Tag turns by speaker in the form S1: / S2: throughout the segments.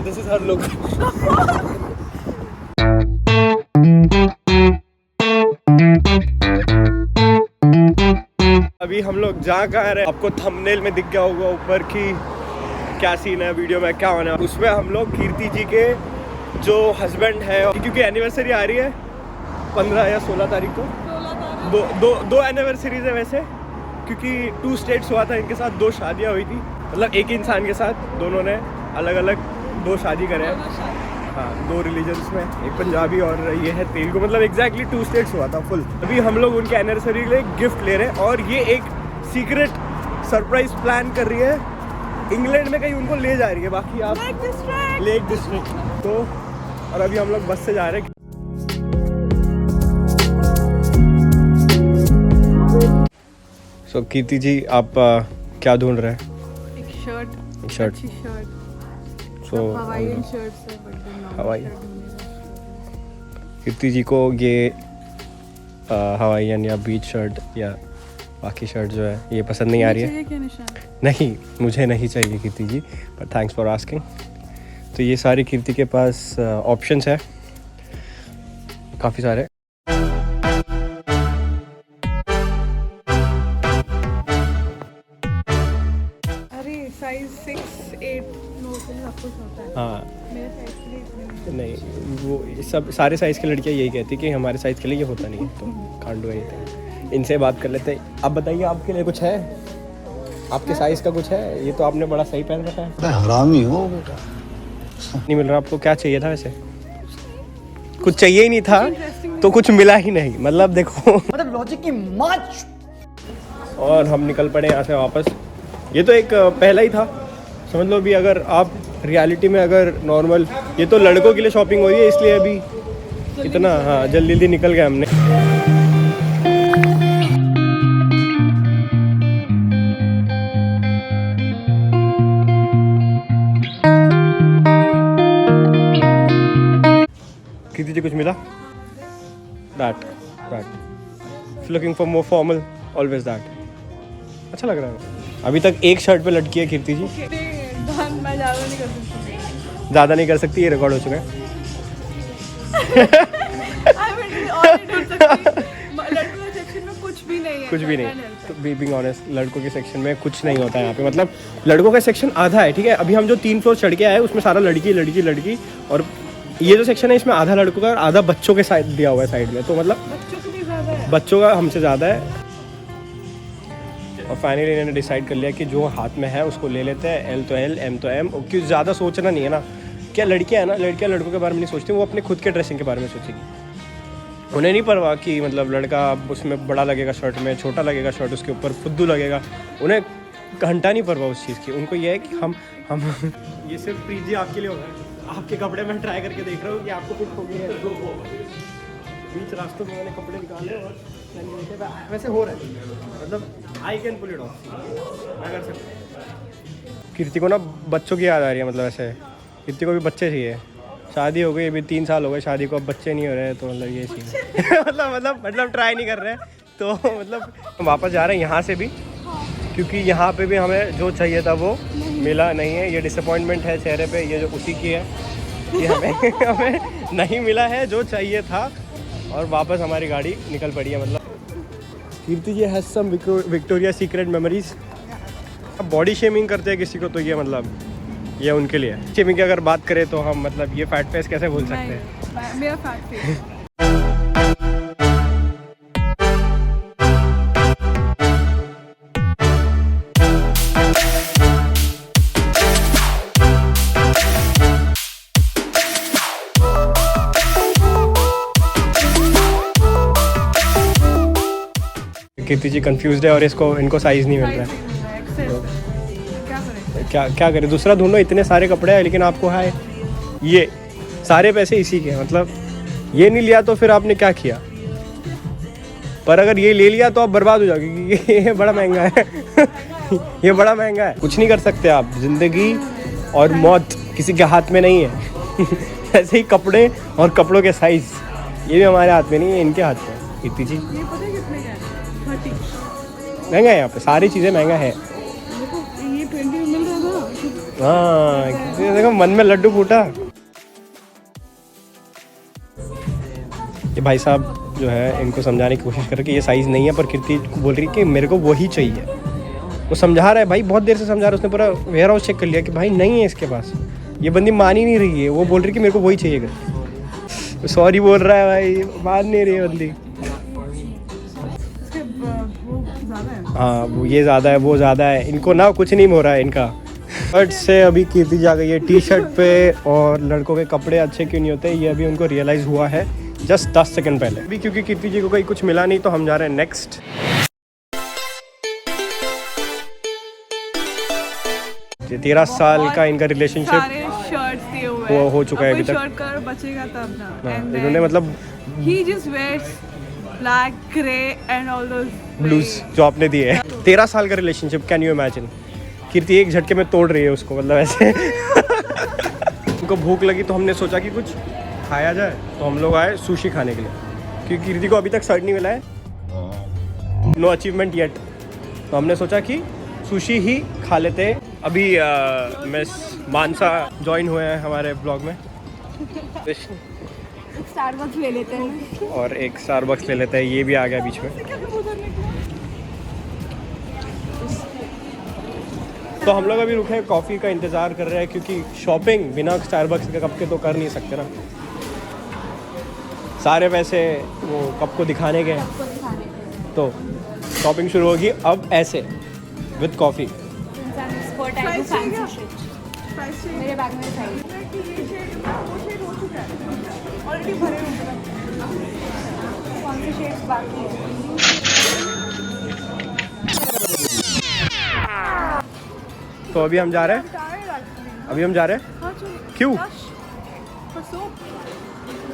S1: This is her look. अभी हम लोग जहाँ कहाँ रहे, आपको थंबनेल में दिख गया होगा ऊपर की क्या सीन है, वीडियो में क्या होना है। उसमें हम लोग कीर्ति जी के जो हस्बैंड है, क्योंकि एनिवर्सरी आ रही है 15 या 16 तारीख को, दो एनिवर्सरीज है वैसे, क्योंकि 2 स्टेट्स हुआ था इनके साथ, 2 शादियाँ हुई थी, मतलब एक इंसान के साथ दोनों ने अलग अलग 2 शादी करे हैं। हाँ, 2 रिलीजन्स में, एक पंजाबी और ये है तेलुगु, मतलब एग्जैक्टली 2 स्टेट्स हुआ था फुल। अभी हम लोग उनके एनिवर्सरी के लिए गिफ्ट ले रहे हैं और ये एक सीक्रेट सरप्राइज प्लान कर रही है, इंग्लैंड में कहीं उनको ले जा रही है, बाकी आप लेक डिस्ट्रिक्ट तो। और अभी हम लोग बस से जा रहे हैं। सो कीर्ति जी, आप क्या ढूंढ रहे हैं?
S2: एक शर्ट। अच्छी शर्ट।
S1: सो
S2: हवाईयन शर्ट्स है, बट
S1: हवाई कीर्ति जी को ये हवाईयन या बीच शर्ट या बाकी शर्ट जो है ये पसंद नहीं आ रही है।
S2: क्या निशान?
S1: नहीं, मुझे नहीं चाहिए कीर्ति जी, बट थैंक्स फॉर आस्किंग। तो ये सारी कीर्ति के पास ऑप्शंस है, काफ़ी सारे।
S2: अरे साइज 6, 8, 9 के लिए आपको होता है।
S1: हाँ,
S2: मेरे साइज के लिए इतने
S1: नहीं, वो सब सारे साइज़ की लड़कियाँ यही कहती कि हमारे साइज़ के लिए ये होता नहीं है, तो कांट डू एनीथिंग। इनसे बात कर लेते हैं। आप बताइए, आपके लिए कुछ है? आपके साइज़ का कुछ है? ये तो आपने बड़ा सही पहन रखा है।
S3: हरामी हो बेटा।
S1: नहीं मिल रहा आपको? क्या चाहिए था वैसे? कुछ चाहिए ही नहीं था तो कुछ मिला ही नहीं, मतलब देखो।
S4: मतलब लॉजिक की माच।
S1: और हम निकल पड़े यहाँ से वापस। ये तो एक पहला ही था, समझ लो। भी अगर आप रियलिटी में अगर नॉर्मल, ये तो लड़कों के लिए शॉपिंग हो रही है, इसलिए अभी इतना हाँ जल्दी जल्दी निकल गए हमने। कीर्ति जी कुछ मिला? That looking for more formal, always that. अच्छा लग रहा है। अभी तक एक शर्ट पे लटकी है कीर्ति जी।
S2: मैं ज़्यादा नहीं कर सकती।
S1: ज़्यादा नहीं कर सकती, ये रिकॉर्ड हो चुका है।
S2: लड़कों के सेक्शन में कुछ भी नहीं है।
S1: कुछ भी नहीं, तो बीइंग ऑनेस्ट, लड़कों के सेक्शन में कुछ नहीं होता है यहाँ पे। मतलब लड़कों का सेक्शन आधा है, ठीक है। अभी हम जो 3 फ्लोर चढ़ के आए उसमें सारा लड़की लड़की लड़की, और ये जो सेक्शन है इसमें आधा लड़कों का और आधा बच्चों के साइड दिया हुआ है साइड में, तो मतलब
S2: बच्चों के लिए ज़्यादा है।
S1: बच्चों का हमसे ज़्यादा है। और फाइनली इन्होंने डिसाइड कर लिया कि जो हाथ में है उसको ले लेते हैं। एल तो एल, एम तो एम, क्योंकि ज़्यादा सोचना नहीं है ना। क्या लड़कियाँ है ना, लड़कियाँ लड़कों के बारे में नहीं सोचती, वो अपने खुद के ड्रेसिंग के बारे में सोचेगी। उन्हें नहीं परवाह कि मतलब लड़का उसमें बड़ा लगेगा शर्ट में, छोटा लगेगा शर्ट उसके ऊपर, फुद्दू लगेगा, उन्हें घंटा नहीं परवाह उस चीज़ की। उनको ये है कि हम ये सिर्फ प्रीजी आपके लिए होगा। आपके कपड़े मैं ट्राई करके देख रहा हूँ कि आपको फिट हो गया है। बीच रास्तों में मैंने कपड़े निकाले और मैंने देखे वैसे हो रहा है, मतलब I can pull it off, मैं कर सकता हूँ। कीर्ति को ना बच्चों की याद आ रही है, मतलब ऐसे कीर्ति को भी बच्चे चाहिए। शादी हो गई, अभी 3 साल हो गए शादी को, अब बच्चे नहीं हो रहे, तो मतलब ये सीन है। मतलब ट्राई नहीं कर रहे, तो मतलब हम वापस जा रहे हैं यहाँ से भी, क्योंकि यहाँ पे भी हमें जो चाहिए था वो मिला नहीं है। ये डिसअपॉइंटमेंट है चेहरे पे, ये जो उसी की है कि हमें नहीं मिला है जो चाहिए था, और वापस हमारी गाड़ी निकल पड़ी है। मतलब Kirti ji has some Victoria Secret memories. अब बॉडी शेमिंग करते हैं किसी को तो ये मतलब ये उनके लिए शेमिंग की अगर बात करें तो हम मतलब ये फैट फेस कैसे बोल सकते हैं?
S2: मेरा फैट फेस।
S1: कीर्ति जी कंफ्यूज्ड है और इनको साइज़ नहीं मिल रहा है। क्या करें, दूसरा ढूंढो। इतने सारे कपड़े हैं लेकिन आपको है ये सारे पैसे इसी के, मतलब ये नहीं लिया तो फिर आपने क्या किया? पर अगर ये ले लिया तो आप बर्बाद हो जाओगे, क्योंकि ये बड़ा महंगा है। ये बड़ा महंगा है, कुछ नहीं कर सकते आप। जिंदगी और मौत किसी के हाथ में नहीं है। ऐसे ही कपड़े और कपड़ों के साइज ये भी हमारे हाथ में नहीं है, इनके हाथ में। कीर्ति जी
S2: ये पता है कितने का है? 30।
S1: महंगा है, यहाँ पे सारी चीज़ें महंगा है।
S2: देखो ये 20 में मिल रहा था।
S1: हाँ देखो मन में लड्डू फूटा। ये भाई साहब जो है इनको समझाने की कोशिश कर रहे कि ये साइज़ नहीं है, पर कीर्ति बोल रही कि मेरे को वही चाहिए। वो समझा रहा है भाई, बहुत देर से समझा रहा है, उसने पूरा वेयर हाउस चेक कर लिया कि भाई नहीं है इसके पास। ये बंदी मान ही नहीं रही है, वो बोल रही कि मेरे को वही चाहिए। सॉरी बोल रहा है भाई, मान नहीं रही है बंदी। हाँ वो ये ज़्यादा है, वो ज़्यादा है, इनको ना कुछ नहीं हो रहा है इनका। बट से अभी कीर्ति जा गई है टी शर्ट पे, और लड़कों के कपड़े अच्छे क्यों नहीं होते ये अभी उनको रियलाइज़ हुआ है जस्ट 10 सेकंड पहले। अभी क्योंकि कीर्ति जी को कहीं कुछ मिला नहीं तो हम जा रहे हैं नेक्स्ट। ये 13 साल का इनका रिलेशनशिप
S2: शर्ट्स दिए हुए
S1: वो हो चुका है अभी तक।
S2: शर्ट का बचेगा तब ना।
S1: हाँ, इन्होंने मतलब
S2: he just wears black, grey and all those
S1: blues जो आपने दिए हैं। 13 साल का रिलेशनशिप, कैन यू इमेजिन। कीर्ति एक झटके में तोड़ रही है उसको, मतलब ऐसे। उनको भूख लगी तो हमने सोचा कि कुछ खाया जाए, तो हम लोग आए सुशी खाने के लिए, क्योंकि कीर्ति को अभी तक सर्ट नहीं मिला है, नो अचीवमेंट येट। तो हमने सोचा कि सुशी ही खा लेते हैं। अभी मिस मानसा ज्वाइन हुए हैं हमारे ब्लॉग में।
S2: स्टारबक्स ले लेते हैं
S1: और एक स्टारबक्स ले लेते हैं, ये भी आ गया बीच में। तो हम लोग अभी रुके हैं, कॉफ़ी का इंतज़ार कर रहे हैं, क्योंकि शॉपिंग बिना स्टारबक्स के कप के तो कर नहीं सकते ना। सारे पैसे वो कप को दिखाने के, तो शॉपिंग शुरू होगी अब ऐसे विद कॉफ़ी।
S2: मेरे बैग में ऑलरेडी भरे हुए कौन से शेड्स बाकी है।
S1: तो अभी हम जा रहे हैं, अभी हम जा रहे हैं। क्यों?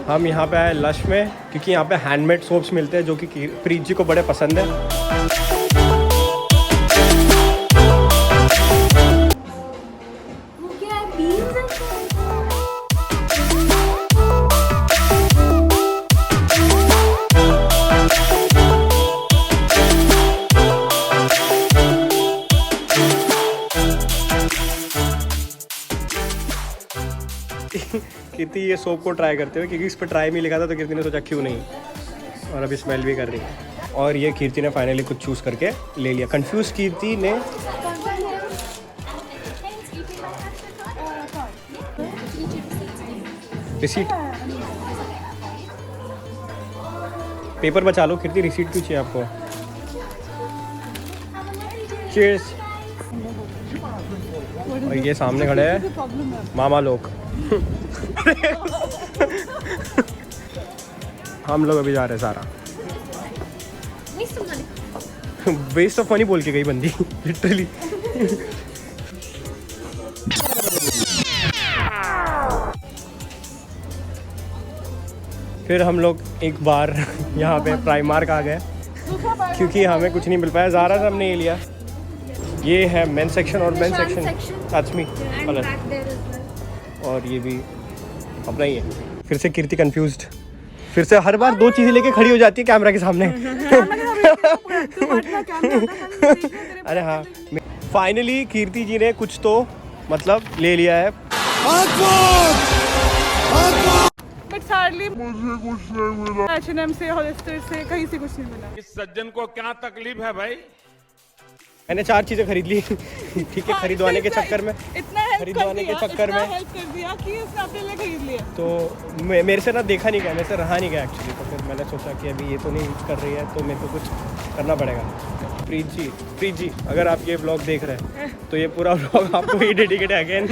S1: हम यहाँ पे आए लश में, क्योंकि यहाँ पे हैंडमेड सोप्स मिलते हैं जो कि प्रीत जी को बड़े पसंद है। कीर्ति ये सोप को ट्राई करते हुए, क्योंकि इस पर ट्राई में लिखा था, तो कीर्ति ने सोचा क्यों नहीं, और अभी स्मेल भी कर रही है। और ये कीर्ति ने फाइनली कुछ चूज़ करके ले लिया। कंफ्यूज कीर्ति ने रिसीट, पेपर बचा लो कीर्ति, रिसीट क्यों चाहिए आपको। चीयर्स। और ये सामने खड़े हैं मामा लोग। हम लोग अभी जा रहे हैं सारा। वेस्ट ऑफ मनी बोल के गई बंदी लिटरली। फिर हम लोग एक बार यहाँ पे प्राइमार्क आ गए, क्योंकि हमें कुछ नहीं मिल पाया। ज़ारा से हमने ये लिया। ये है मेन सेक्शन, और main section touch me colour, और ये भी अपना ही है। फिर से कीर्ति कंफ्यूज्ड, फिर से हर बार दो चीज़ें लेके खड़ी हो जाती है कैमरा के सामने। अरे हाँ, फाइनली कीर्ति जी ने कुछ तो मतलब ले लिया है।
S2: बट सैडली मुझे कुछ नहीं मिला। H&M से, हॉलिस्टर से, कहीं से कुछ नहीं मिला।
S3: इस सज्जन को क्या तकलीफ है भाई?
S1: मैंने 4 चीज़ें खरीद ली। ठीक है, खरीदवाने के चक्कर में,
S2: इतना
S1: खरीदवाने के चक्कर में
S2: हेल्प कर दिया कि उसने अपने लिए खरीद लिया।
S1: तो मेरे से ना देखा नहीं गया, मेरे से रहा नहीं गया एक्चुअली। तो फिर मैंने सोचा कि अभी ये तो नहीं यूज़ कर रही है, तो मेरे को कुछ करना पड़ेगा। प्रीत जी अगर आप ये ब्लॉग देख रहे हैं तो ये पूरा ब्लॉग आपको ही डेडिकेट है अगेन,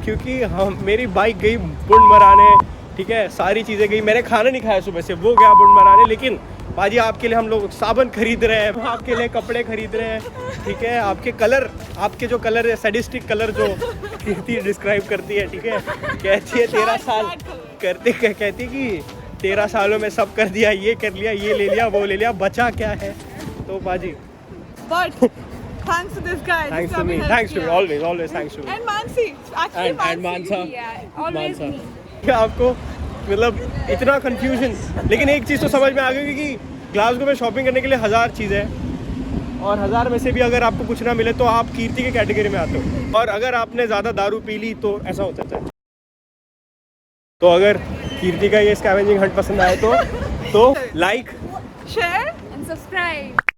S1: क्योंकि हम मेरी बाइक गई बुंड मराने, ठीक है, सारी चीज़ें गई। मैंने खाना नहीं खाया सुबह से, वो गया बुंड मराने। लेकिन बाजी आपके लिए हम लोग साबुन खरीद रहे हैं, आपके लिए कपड़े खरीद रहे हैं, ठीक है, आपके कलर, आपके जो कलर है सैडिस्टिक कलर जो कीर्ति डिस्क्राइब करती है, ठीक है, कहती है 13 साल कहती कि 13 सालों में सब कर दिया, ये कर लिया, ये ले लिया, वो ले लिया, बचा क्या है। तो बाजी
S2: But thanks to this guy.
S1: thanks to me, always thanks to me.
S2: And Mansi, actually
S1: And Mansa.
S2: Yeah, always me.
S1: क्या आपको मतलब इतना कंफ्यूजन, लेकिन एक चीज़ तो समझ में आ गई कि ग्लासगो में शॉपिंग करने के लिए 1000 चीज़ें हैं। और 1000 में से भी अगर आपको कुछ ना मिले तो आप कीर्ति के कैटेगरी में आते हो। और अगर आपने ज़्यादा दारू पी ली तो ऐसा होता है। तो अगर कीर्ति का ये स्कैवेंजिंग हंट पसंद आए तो लाइक,
S2: शेयर
S4: and subscribe.